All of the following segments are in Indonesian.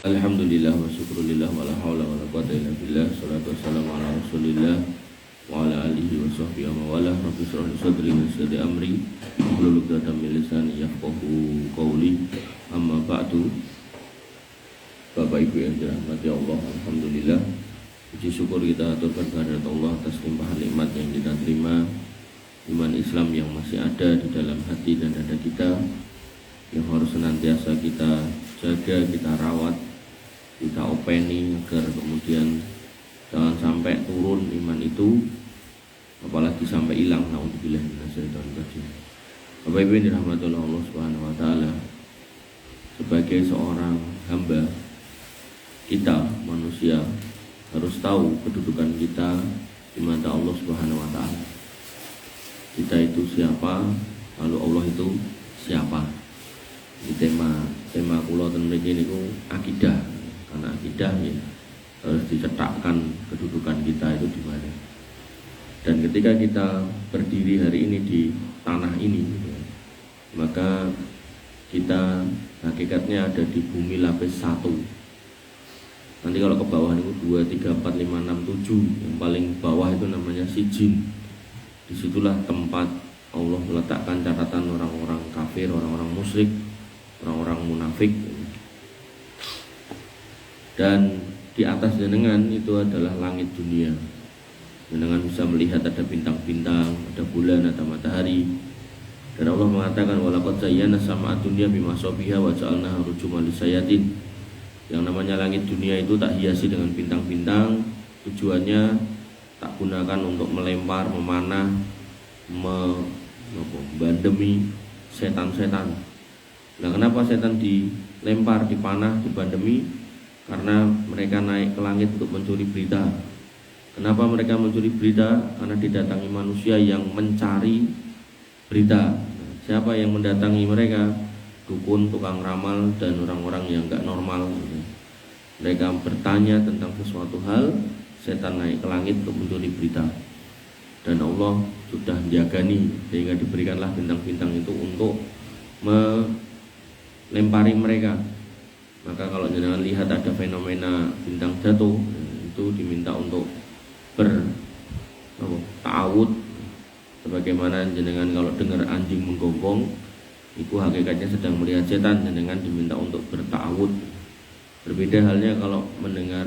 Alhamdulillah wa syukrulillah wa la hawla wa la quwwata illa billah. Salatu wassalamu ala Rasulillah wa ala alihi wa sahbihi wa wala. Rabbi shrah li sadri wa yassir li amri wahlul 'uqdatam min lisani yafqahu qawli. Amma ba'du. Bapak Ibu yang dirahmati Allah, alhamdulillah. Puji syukur kita aturkan kehadirat Allah atas limpahan nikmat yang kita terima, iman Islam yang masih ada di dalam hati dan dada kita, yang harus senantiasa kita jaga, kita rawat, kita openi agar kemudian jangan sampai turun iman itu, apalagi sampai hilang. Naudzubillah minasyaitonir rajim. Bapak Ibu yang dirahmati Allah Subhanahu wa taala, sebagai seorang hamba, kita manusia harus tahu kedudukan kita di mata Allah Subhanahu wa taala. Kita itu siapa, lalu Allah itu siapa. Di tema kula ten mriki niku akidah. Karena akidah ya harus dicetakkan kedudukan kita itu di mana. Dan ketika kita berdiri hari ini di tanah ini, maka kita hakikatnya ada di bumi lapis 1. Nanti kalau ke bawah itu 2, 3, 4, 5, 6, 7. Yang paling bawah itu namanya sijin. Disitulah tempat Allah meletakkan catatan orang-orang kafir, orang-orang musyrik, orang-orang munafik. Dan di atas jenengan itu adalah langit dunia. Jenengan bisa melihat ada bintang-bintang, ada bulan, ada matahari. Dan Allah mengatakan walaqad zayyana sama'ad dunya bimasabiha wa ja'alnaha rujuman lisayatin. Yang namanya langit dunia itu tak hiasi dengan bintang-bintang. Tujuannya tak gunakan untuk melempar, memanah, membandemi setan-setan. Nah, kenapa setan dilempar, dipanah, dibandemi? Karena mereka naik ke langit untuk mencuri berita. Kenapa mereka mencuri berita? Karena didatangi manusia yang mencari berita. Siapa yang mendatangi mereka? Dukun, tukang ramal, dan orang-orang yang gak normal. Mereka bertanya tentang sesuatu hal, setan naik ke langit untuk mencuri berita. Dan Allah sudah menjagani sehingga diberikanlah bintang-bintang itu untuk melempari mereka. Maka kalau jenengan lihat ada fenomena bintang jatuh, itu diminta untuk berta'awud. Sebagaimana jenengan kalau dengar anjing menggonggong, itu hakikatnya sedang melihat setan, jenengan diminta untuk berta'awud. Berbeda halnya kalau mendengar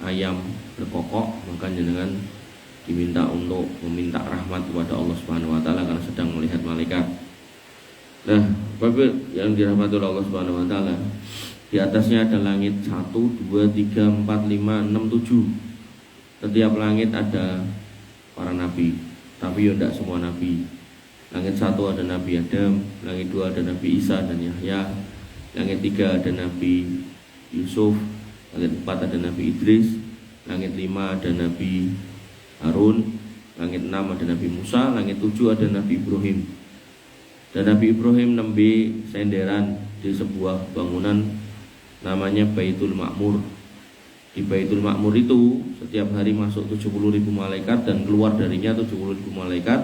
ayam berkokok, maka jenengan diminta untuk meminta rahmat kepada Allah Subhanahu wa taala karena sedang melihat malaikat. Nah, Bapak yang dirahmati Allah Subhanahu wa taala, di atasnya ada langit 1, 2, 3, 4, 5, 6, 7. Setiap langit ada para nabi, tapi ya tidak semua nabi. Langit 1 ada Nabi Adam, langit 2 ada Nabi Isa dan Yahya, langit 3 ada Nabi Yusuf, langit 4 ada Nabi Idris, langit 5 ada Nabi Harun, langit 6 ada Nabi Musa, langit 7 ada Nabi Ibrahim. Dan Nabi Ibrahim nembe senderan di sebuah bangunan namanya Baitul Ma'mur. Di Baitul Ma'mur itu setiap hari masuk 70.000 malaikat dan keluar darinya 70.000 malaikat,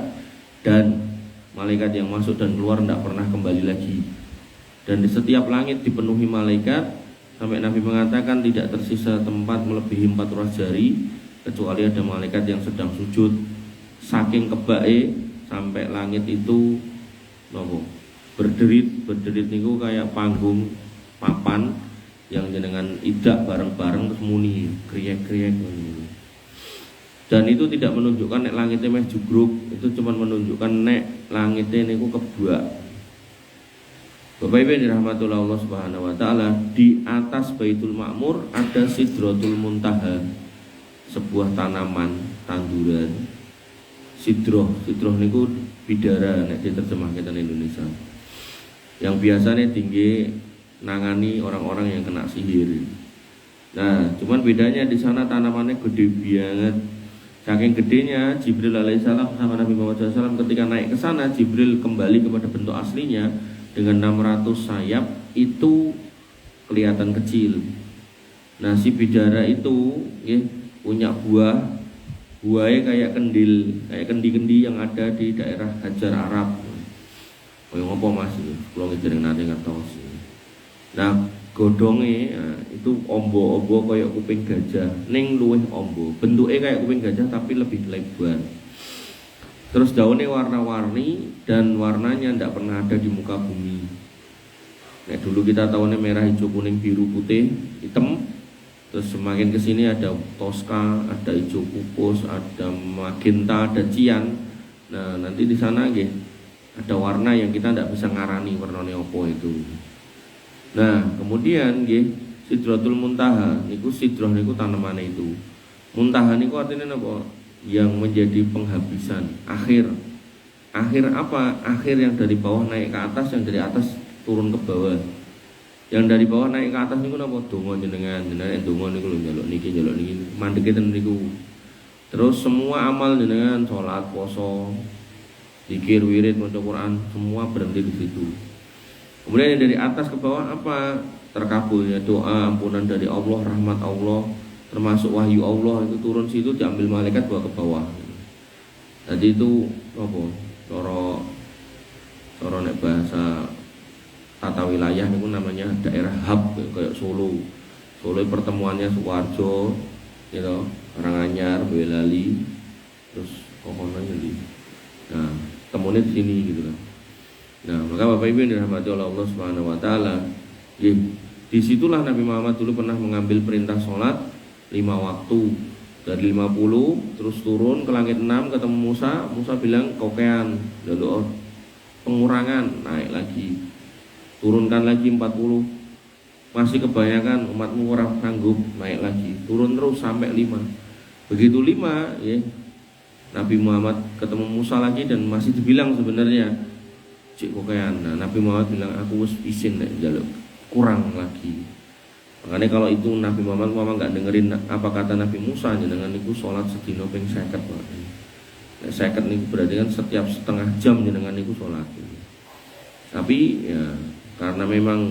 dan malaikat yang masuk dan keluar tidak pernah kembali lagi. Dan di setiap langit dipenuhi malaikat, sampai Nabi mengatakan tidak tersisa tempat melebihi 4 jari kecuali ada malaikat yang sedang sujud. Saking kebake sampai langit itu berderit niku kayak panggung papan yang jenengan idak bareng-bareng terus muni kriek-kriek. Dan itu tidak menunjukkan nek langitnya meh jugruk, itu cuma menunjukkan nek langitnya niku kebuak. Bapak Ibu dirahmati Allah Subhanahu wa taala, di atas Baitul Ma'mur ada Sidratul Muntaha, sebuah tanaman tanduran. Sidroh niku bidara nek diterjemahkan ke Indonesia. Yang biasanya tinggi nangani orang-orang yang kena sihir. Nah, cuman bedanya di sana tanamannya gede banget. Saking gedenya, Jibril alaihissalam sama Nabi Muhammad SAW ketika naik ke sana, Jibril kembali kepada bentuk aslinya dengan 600 sayap, itu kelihatan kecil. Nah, si bidara itu punya buahnya kayak kendil, kayak kendi-kendi yang ada di daerah Hajar Arab. Kaya ngopo Mas, kula ngejereng nate ngertos. Nah, godhonge itu ombo-ombo kayak kuping gajah, ning luwih ombo. Bentuke kayak kuping gajah tapi lebih lebar. Terus daunnya warna-warni dan warnanya tidak pernah ada di muka bumi. Nah, dulu kita tahunya merah, hijau, kuning, biru, putih, hitam. Terus semakin kesini ada Tosca, ada hijau pupus, ada magenta, ada cian. Nah, nanti di sana ada warna yang kita tidak bisa ngarani warnanya apa itu. Nah, kemudian Sidratul Muntaha niku sidroh niku tanaman itu. Muntaha niku artinya apa? Yang menjadi penghabisan, akhir. Akhir apa? Akhir yang dari bawah naik ke atas, yang dari atas turun ke bawah. Yang dari bawah naik ke atas niku napa? Donga jenengan donga niku lho njaluk niki mandheke ten niku. Terus semua amal jenengan salat, puasa, zikir, wirid, maca Quran, semua berhenti di situ. Kemudian yang dari atas ke bawah apa? Terkabulnya doa, ampunan dari Allah, rahmat Allah, termasuk wahyu Allah itu turun situ, diambil malaikat bawa ke bawah. Tadi itu apa? Cara nek bahasa tata wilayah itu namanya daerah hub kayak Solo. Solo pertemuannya Sukoharjo, gitu, Karanganyar, Boyolali, terus kokonan jadi. Nah, temunya di sini gitu kan. Nah, maka Bapak Ibu yang dirahmati oleh Allah Subhanahu wa taala, disitulah Nabi Muhammad dulu pernah mengambil perintah sholat 5 waktu. Dari 50 terus turun ke langit 6 ketemu Musa. Musa bilang kokean, lalu pengurangan, naik lagi. Turunkan lagi 40. Masih kebanyakan, umatmu kurang sanggup, naik lagi. Turun terus sampai 5. Begitu 5 Nabi Muhammad ketemu Musa lagi dan masih dibilang sebenarnya cik kokean. Nah, Nabi Muhammad bilang aku wis isin nek njaluk kurang lagi. Makanya kalau itu Nabi Muhammad nggak dengerin apa kata Nabi Musa, jenengan niku sholat sedina ping 50. Nek 50 niku berarti kan setiap setengah jam jenengan niku sholat. Tapi ya karena memang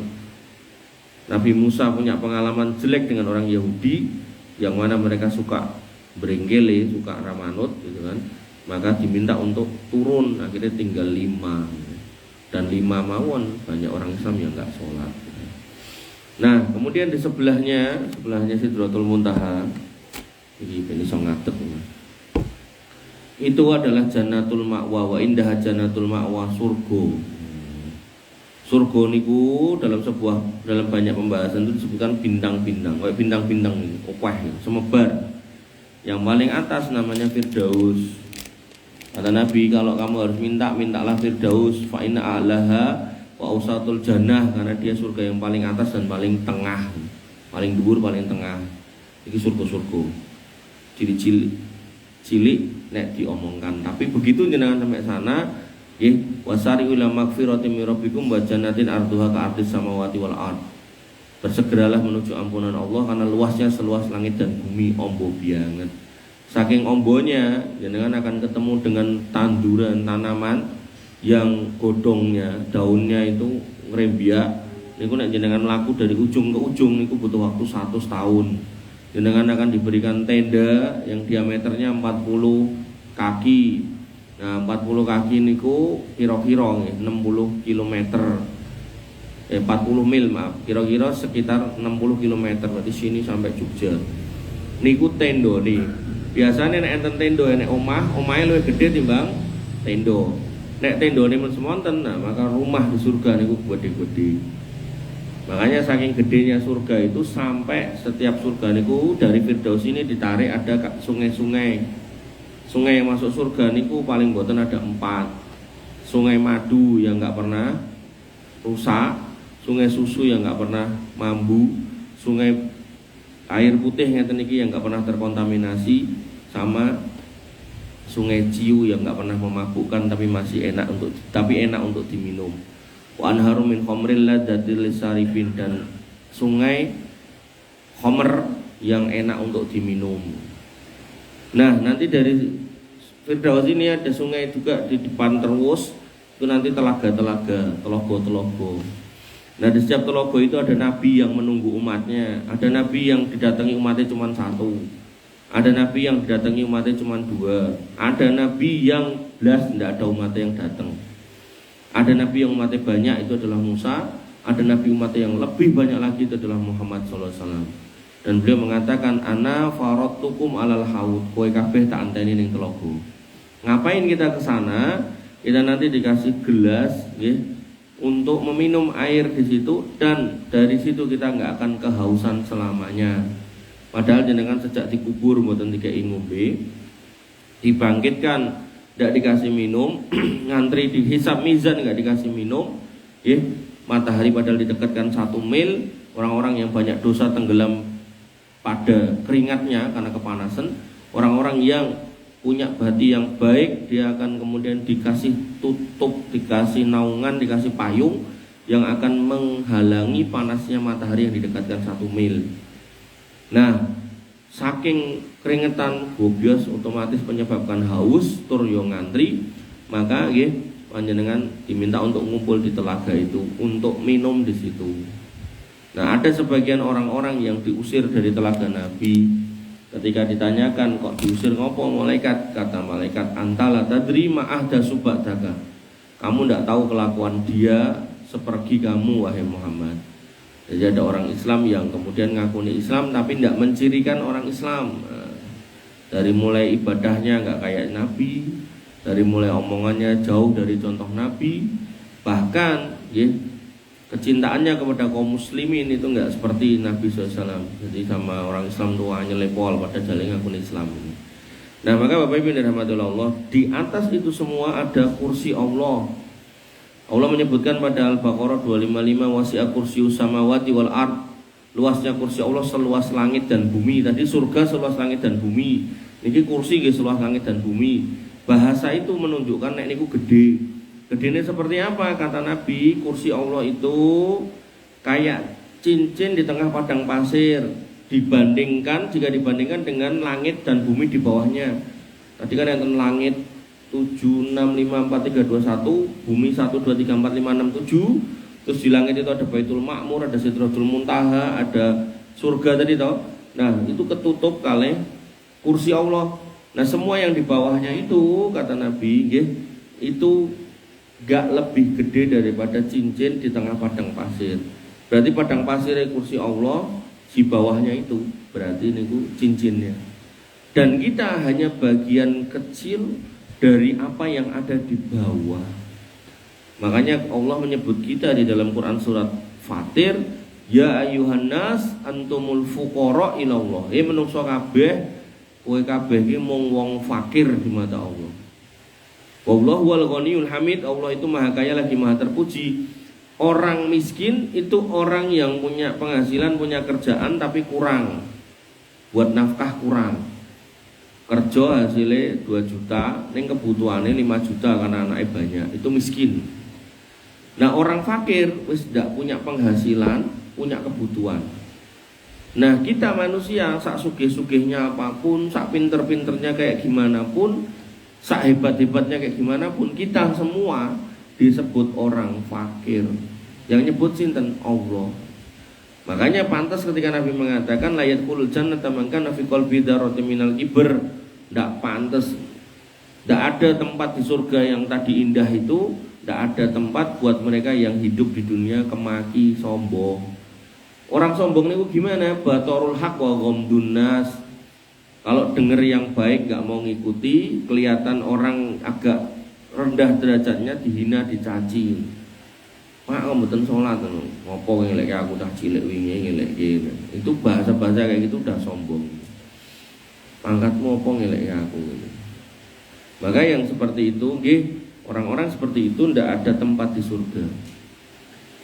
Nabi Musa punya pengalaman jelek dengan orang Yahudi yang mana mereka suka berenggele, suka ramanut gitu kan, maka diminta untuk turun, akhirnya tinggal 5 dan 5 mawon, banyak orang Islam yang nggak sholat. Nah, kemudian di sebelahnya Sidratul Muntaha, ini so ngadeg. Itu adalah Jannatul Ma'wa, wa indah Jannatul Ma'wa, surga. Surga niku dalam banyak pembahasan itu disebutkan bintang-bintang, kayak bintang-bintang opah, semebar. Yang paling atas namanya Firdaus. Kata Nabi, kalau kamu harus mintalah Firdaus, fa inna a'laha wa ausatul jannah, karena dia surga yang paling atas dan paling tengah, paling dhuwur, paling tengah. Iki surga-surga cilik nek diomongkan, tapi begitu jenengan sampai sana, wasari ila magfiratin min rabbikum wa jannatin arduha ka'ardis samawati wal ard. Bersegeralah menuju ampunan Allah karena luasnya seluas langit dan bumi, ombo banget. Saking ombonya, jenengan akan ketemu dengan tanduran tanaman yang godongnya, daunnya itu ngrembiak. Niku nek jenengan mlaku dari ujung ke ujung niku butuh waktu 100 tahun. Jenengan akan diberikan tenda yang diameternya 40 kaki. Nah, 40 kaki niku kira-kira 60 km. 40 mil maaf, kira-kira sekitar 60 km berarti sini sampai Jogja. Niku tendo nih. Biasanya nek enten tendo nek omahe luwih gede timbang tendo. Nek tendone men semonten, nah maka rumah di surga niku gede-gede. Makanya saking gedenya surga itu sampai setiap surga niku dari Firdaus ini ditarik ada sungai-sungai. Sungai yang masuk surga niku paling boten ada 4. Sungai madu yang enggak pernah rusak, sungai susu yang enggak pernah mambu, sungai air putih ngeten iki yang enggak pernah terkontaminasi, sama sungai ciu yang enggak pernah memabukkan tapi masih enak untuk diminum. Wa anharu min khamril ladzatil lisarifin, dan sungai khamr yang enak untuk diminum. Nah, nanti dari Firdaus ini ada sungai juga di depan terus, itu nanti telaga-telaga, telogo-telogo. Nah, di setiap telogo itu ada nabi yang menunggu umatnya. Ada nabi yang didatangi umatnya cuma 1. Ada nabi yang didatangi umatnya cuma 2. Ada nabi yang belas tidak ada umatnya yang datang. Ada nabi yang umatnya banyak, itu adalah Musa. ada nabi umat yang lebih banyak lagi, itu adalah Muhammad sallallahu alaihi wasallam. Dan beliau mengatakan, ana faradtukum alal haud, kowe kabeh tak anteni ning telaga. Ngapain kita ke sana? Kita nanti dikasih gelas ya, untuk meminum air di situ, dan dari situ kita nggak akan kehausan selamanya. Padahal jenengan sejak dikubur mboten dikei ngombe, dibangkitkan nggak dikasih minum, ngantri dihisab mizan nggak dikasih minum ya. Matahari padahal didekatkan 1 mil, orang-orang yang banyak dosa tenggelam pada keringatnya karena kepanasan. Orang-orang yang punya hati yang baik, dia akan kemudian dikasih tutup, dikasih naungan, dikasih payung yang akan menghalangi panasnya matahari yang didekatkan 1 mil. Nah, saking keringetan gobios otomatis menyebabkan haus, tur yo ngantri, maka nggih panjenengan diminta untuk ngumpul di telaga itu untuk minum di situ. Nah, ada sebagian orang-orang yang diusir dari telaga Nabi. Ketika ditanyakan, kok diusir ngopo malaikat? Kata malaikat, antala tadri ma'ahda subadaka. Kamu tidak tahu kelakuan dia seperti kamu, wahai Muhammad. Jadi ada orang Islam yang kemudian ngakuni Islam tapi tidak mencirikan orang Islam. Nah, dari mulai ibadahnya nggak kayak Nabi, dari mulai omongannya jauh dari contoh Nabi, bahkan ya, kecintaannya kepada kaum muslimin itu enggak seperti Nabi SAW. Jadi sama orang Islam tua nyelepol pada jalan akun Islam ini. Nah, maka Bapak Ibu dirahmati Allah, di atas itu semua ada kursi Allah. Allah menyebutkan pada Al-Baqarah 255, wasi'a kursiyyus samawati wal ard. Luasnya kursi Allah seluas langit dan bumi. Tadi surga seluas langit dan bumi. Niki kursi nggih seluas langit dan bumi. Bahasa itu menunjukkan nek niku gede. Gedenya seperti apa? Kata Nabi, kursi Allah itu kayak cincin di tengah padang pasir, jika dibandingkan dengan langit dan bumi di bawahnya. Tadi kan yang langit 7, 6, 5, 4, 3, 2, 1, bumi 1, 2, 3, 4, 5, 6, 7. Terus di langit itu ada Baitul Ma'mur, ada Sidratul Muntaha, ada surga tadi toh. Nah, itu ketutup kali kursi Allah. Nah, semua yang di bawahnya itu kata Nabi, itu gak lebih gede daripada cincin di tengah padang pasir. Berarti padang pasir kursi Allah, di bawahnya itu berarti niku cincinnya. Dan kita hanya bagian kecil dari apa yang ada di bawah. Makanya Allah menyebut kita di dalam Quran surat Fatir, ya ayyuhan nas antumul fuqara ilallah. Menungso kabeh, kowe kabeh iki mung wong fakir di mata Allah. Wallahu wal ghaniyul hamid. Allah itu maha kaya lagi maha terpuji. Orang miskin itu orang yang punya penghasilan, punya kerjaan tapi kurang, buat nafkah kurang. Kerja hasilnya 2 juta, ning kebutuhannya 5 juta karena anaknya banyak, itu miskin. Nah, orang fakir wis ndak punya penghasilan, punya kebutuhan. Nah, kita manusia sak sugih-sugihnya apapun, sak pinter-pinternya kayak gimana pun, sak hebat-hebatnya kayak gimana pun, kita semua disebut orang fakir. Yang nyebut sinten? Allah. Makanya pantas ketika Nabi mengatakan la yadkhulul jannata man kana fi qalbi dzarratin minal kibr. Ndak pantas. Ndak ada tempat di surga yang tadi indah itu, ndak ada tempat buat mereka yang hidup di dunia kemaki, sombong. Orang sombong niku gimana? Batorul haq wa ghamdun nas. Kalau dengar yang baik gak mau ngikuti, kelihatan orang agak rendah derajatnya, dihina, dicaci. Pak, kamu mboten salat ngopo ngelek aku dah cilik wingi ngelek iki. Itu bahasa-bahasa kayak gitu udah sombong. Pangkatmu opo ngelek aku gitu. Maka yang seperti itu nggih, orang-orang seperti itu ndak ada tempat di surga.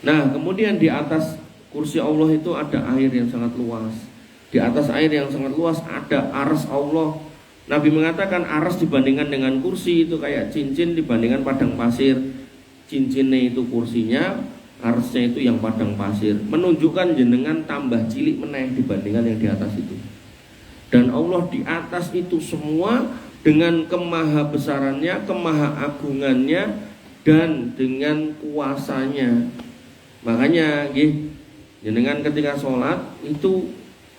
Nah, kemudian di atas kursi Allah itu ada air yang sangat luas. Di atas air yang sangat luas ada arsy Allah. Nabi mengatakan arsy dibandingkan dengan kursi itu kayak cincin dibandingkan padang pasir. Cincinnya itu kursinya, arsy-nya itu yang padang pasir. Menunjukkan jenengan tambah cilik meneh dibandingkan yang di atas itu. Dan Allah di atas itu semua dengan kemahabesarannya, kemahaagungannya, dan dengan kuasanya. Makanya nggih, jenengan ketika sholat itu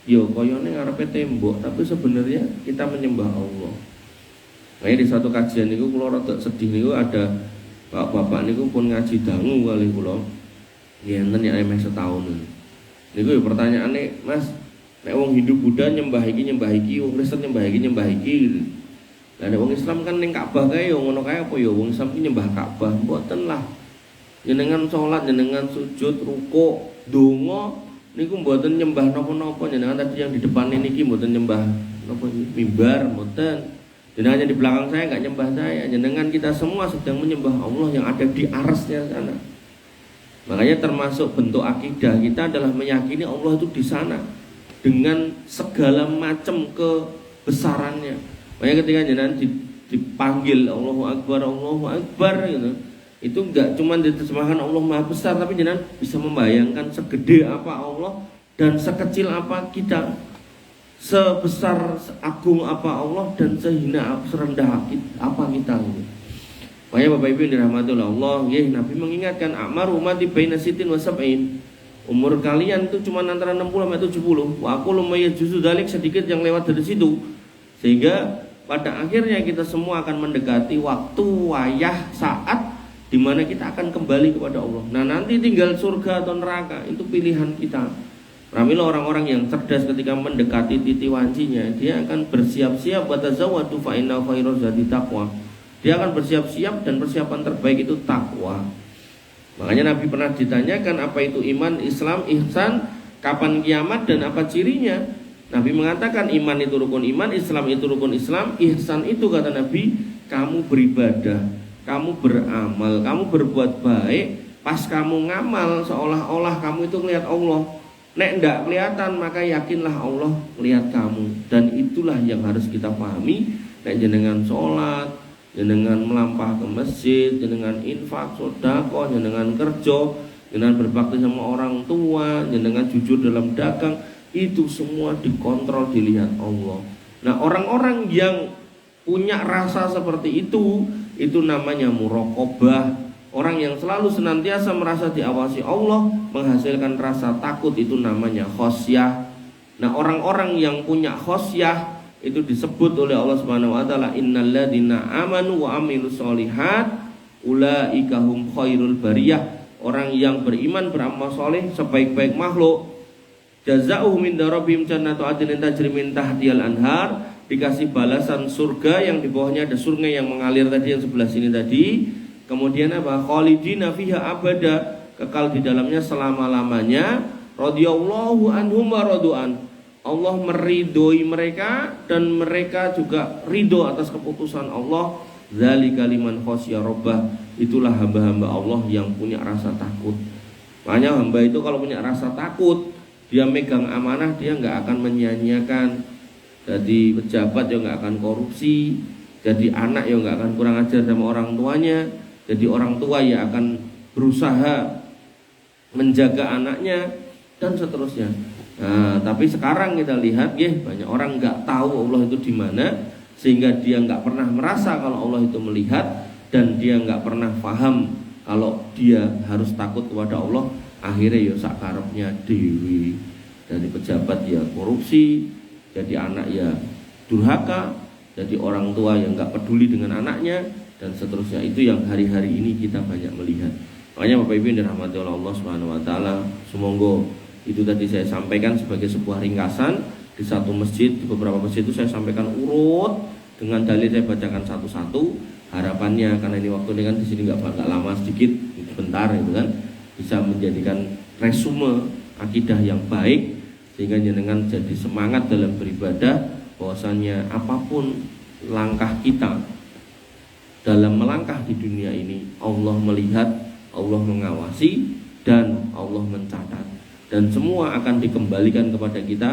yo koyone ngarepe tembok, tapi sebenarnya kita menyembah Allah. Nah, di satu kajian niku kula rada sedih niku ada bapak-bapak niku pun ngaji dangu kali kula. Ya enten ya emeh setahun. Niku ya pertanyaane, Mas, nek wong Hindu Buddha nyembah iki, wong Kristen nyembah iki. Lah nek wong Islam kan ning Ka'bah kae yo ngono kae apa ya wong Islam ki nyembah Ka'bah? Mboten lah. Jenengan salat, jenengan sujud, rukuk, donga niku mboten nyembah napa-napa. Jenengan tadi yang di depan niki mboten nyembah napa mimbar, mboten. Jenengan yang di belakang saya enggak nyembah saya. Jenengan kita semua sedang menyembah Allah yang ada di arsnya sana. Makanya termasuk bentuk akidah kita adalah meyakini Allah itu di sana dengan segala macam kebesarannya. Makanya ketika jenengan dipanggil Allahu Akbar gitu, itu enggak cuma diterjemahkan Allah Maha Besar, tapi jenengan bisa membayangkan segede apa Allah dan sekecil apa kita, sebesar agung apa Allah dan sehina serendah apa kita gitu. Makanya Bapak Ibu yang dirahmati oleh Allah, Nabi mengingatkan amar umat baina sitin wa sab'in. Umur kalian itu cuma antara 60 sampai 70. Wa aku lumayan justru dalik sedikit yang lewat dari situ. Sehingga pada akhirnya kita semua akan mendekati waktu wayah saat di mana kita akan kembali kepada Allah. Nah, nanti tinggal surga atau neraka itu pilihan kita. Ramil orang-orang yang cerdas ketika mendekati titik wancinya, dia akan bersiap-siap wa tazawwadu fa inna khairaz zadi taqwa. Dia akan bersiap-siap dan persiapan terbaik itu takwa. Makanya Nabi pernah ditanyakan apa itu iman, Islam, ihsan, kapan kiamat dan apa cirinya. Nabi mengatakan iman itu rukun iman, Islam itu rukun Islam, ihsan itu kata Nabi kamu beribadah, kamu beramal, kamu berbuat baik. Pas kamu ngamal seolah-olah kamu itu melihat Allah. Nek enggak kelihatan maka yakinlah Allah melihat kamu. Dan itulah yang harus kita pahami. Nek jenengan sholat, jenengan melampah ke masjid, jenengan infak, sedekah, jenengan kerja, jenengan berbakti sama orang tua, jenengan jujur dalam dagang, itu semua dikontrol, dilihat Allah. Nah, orang-orang yang punya rasa seperti itu namanya muraqabah. Orang yang selalu senantiasa merasa diawasi Allah, menghasilkan rasa takut, itu namanya khosyah. Nah, orang-orang yang punya khosyah itu disebut oleh Allah Subhanahu wa taala innalladzina amanu wa amilus solihat ulaika hum khairul bariyah. Orang yang beriman beramal soleh sebaik-baik makhluk. Jazaohum min rabbihim jannatu adnin tajri min tahtihal anhar, dikasih balasan surga yang di bawahnya ada sungai yang mengalir tadi yang sebelah sini tadi. Kemudian apa? Khalidina fiha abada, kekal di dalamnya selama-lamanya. Radhiyallahu anhum wa radu'an, Allah meridhoi mereka dan mereka juga ridho atas keputusan Allah. Dzalika liman khasya rabbah, itulah hamba-hamba Allah yang punya rasa takut. Makanya hamba itu kalau punya rasa takut, dia megang amanah, dia nggak akan menyia-nyiakan. Jadi pejabat ya nggak akan korupsi, jadi anak ya nggak akan kurang ajar sama orang tuanya, jadi orang tua ya akan berusaha menjaga anaknya dan seterusnya. Nah, tapi sekarang kita lihat banyak orang nggak tahu Allah itu di mana, sehingga dia nggak pernah merasa kalau Allah itu melihat, dan dia nggak pernah paham kalau dia harus takut kepada Allah. Akhirnya ya sakarepnya dewi, dari pejabat ya korupsi, jadi anak ya durhaka, jadi orang tua yang nggak peduli dengan anaknya dan seterusnya. Itu yang hari-hari ini kita banyak melihat. Makanya Bapak Ibu yang dirahmati oleh Allah Subhanahu wa taala, semoga itu tadi saya sampaikan sebagai sebuah ringkasan di satu masjid, di beberapa masjid itu saya sampaikan urut dengan dalil saya bacakan satu-satu. Harapannya karena ini waktu ini kan di sini nggak lama, sedikit sebentar itu kan, bisa menjadikan resume akidah yang baik sehingga jenengan jadi semangat dalam beribadah, bahwasannya apapun langkah kita dalam melangkah di dunia ini, Allah melihat, Allah mengawasi, dan Allah mencatat. Dan semua akan dikembalikan kepada kita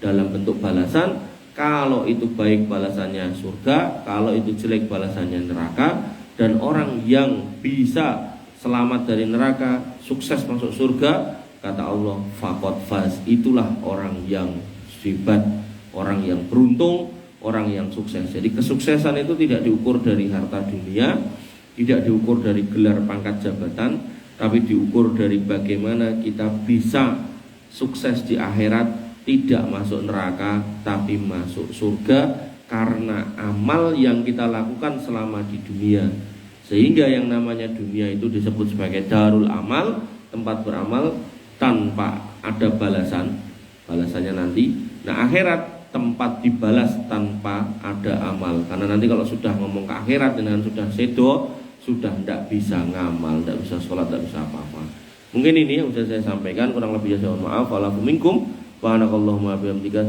dalam bentuk balasan. Kalau itu baik balasannya surga, kalau itu jelek balasannya neraka. Dan orang yang bisa selamat dari neraka, sukses masuk surga, kata Allah, faqad faz, itulah orang yang hebat, orang yang beruntung, orang yang sukses. Jadi kesuksesan itu tidak diukur dari harta dunia, tidak diukur dari gelar pangkat jabatan, tapi diukur dari bagaimana kita bisa sukses di akhirat, tidak masuk neraka tapi masuk surga karena amal yang kita lakukan selama di dunia. Sehingga yang namanya dunia itu disebut sebagai darul amal, tempat beramal tanpa ada balasannya nanti. Nah, akhirat tempat dibalas tanpa ada amal. Karena nanti kalau sudah ngomong ke akhirat dengan sudah sedo, sudah tidak bisa ngamal, tidak bisa sholat, tidak bisa apa-apa. Mungkin ini yang bisa saya sampaikan, kurang lebihnya saya mohon maaf. Wa'alaikum minkum wa anakallahumma bihamdika.